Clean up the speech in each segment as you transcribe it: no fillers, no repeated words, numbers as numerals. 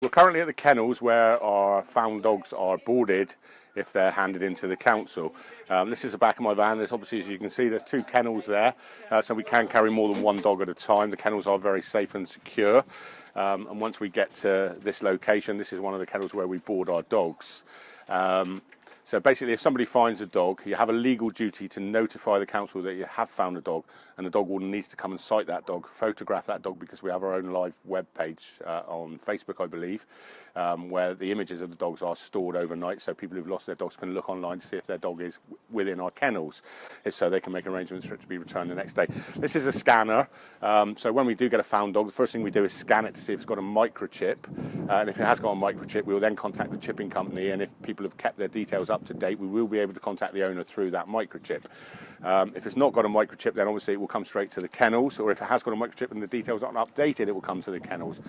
We're currently at the kennels where our found dogs are boarded if they're handed into the council. This is the back of my van. There's obviously, as you can see, there's 2 kennels there, so we can carry more than 1 dog at a time. The kennels are very safe and secure. And once we get to this location, this is one of the kennels where we board our dogs. So basically, if somebody finds a dog, you have a legal duty to notify the council that you have found a dog, and the dog warden needs to come and cite that dog, photograph that dog, because we have our own live web page on Facebook, I believe, where the images of the dogs are stored overnight, so people who've lost their dogs can look online to see if their dog is within our kennels. If so, they can make arrangements for it to be returned the next day. This is a scanner, so when we do get a found dog, the first thing we do is scan it to see if it's got a microchip, and if it has got a microchip, we will then contact the chipping company, and if people have kept their details up to date, we will be able to contact the owner through that microchip. If it's not got a microchip, then obviously it will come straight to the kennels, or if it has got a microchip and the details aren't updated, it will come to the kennels.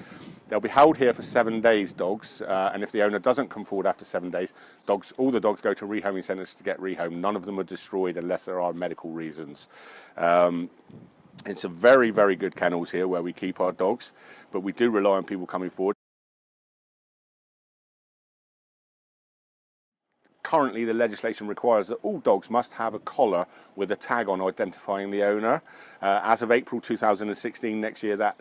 They'll be held here for 7 days, dogs, and if the owner doesn't come forward after 7 days, all the dogs go to rehoming centres to get rehomed. None of them are destroyed unless there are medical reasons. It's a very, very good kennels here where we keep our dogs, but we do rely on people coming forward. Currently, the legislation requires that all dogs must have a collar with a tag on identifying the owner. As of April 2016, next year, that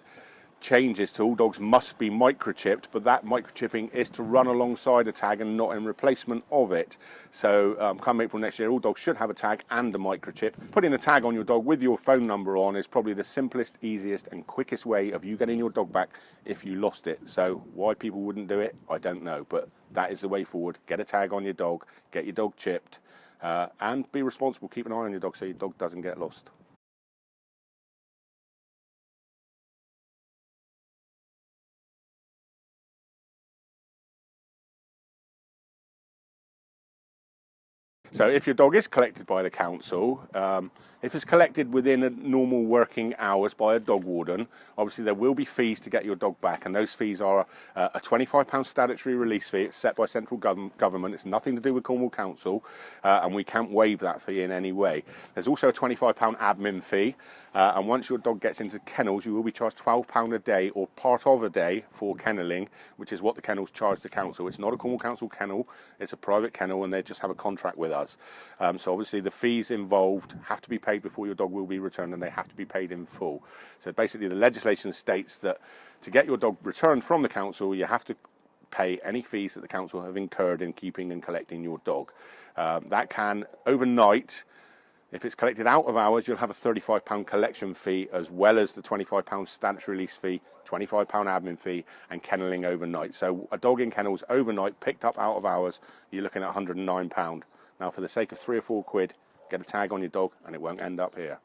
changes to all dogs must be microchipped, but that microchipping is to run alongside a tag and not in replacement of it. So come April next year, all dogs should have a tag and a microchip. Putting a tag on your dog with your phone number on is probably the simplest, easiest and quickest way of you getting your dog back if you lost it. So why people wouldn't do it, I don't know, but that is the way forward. Get a tag on your dog, get your dog chipped, and be responsible. Keep an eye on your dog so your dog doesn't get lost. So if your dog is collected by the council, if it's collected within normal working hours by a dog warden, obviously there will be fees to get your dog back, and those fees are a £25 statutory release fee. It's set by central government. It's nothing to do with Cornwall Council, and we can't waive that fee in any way. There's also a £25 admin fee, and once your dog gets into kennels, you will be charged £12 a day or part of a day for kennelling, which is what the kennels charge the council. It's not a Cornwall Council kennel, it's a private kennel, and they just have a contract with us. So obviously the fees involved have to be paid before your dog will be returned, and they have to be paid in full. So basically the legislation states that to get your dog returned from the council, you have to pay any fees that the council have incurred in keeping and collecting your dog. That can, overnight, if it's collected out of hours, you'll have a £35 collection fee, as well as the £25 statutory release fee, £25 admin fee, and kennelling overnight. So a dog in kennels overnight, picked up out of hours, you're looking at £109. Now, for the sake of £3 or £4, get a tag on your dog and it won't end up here.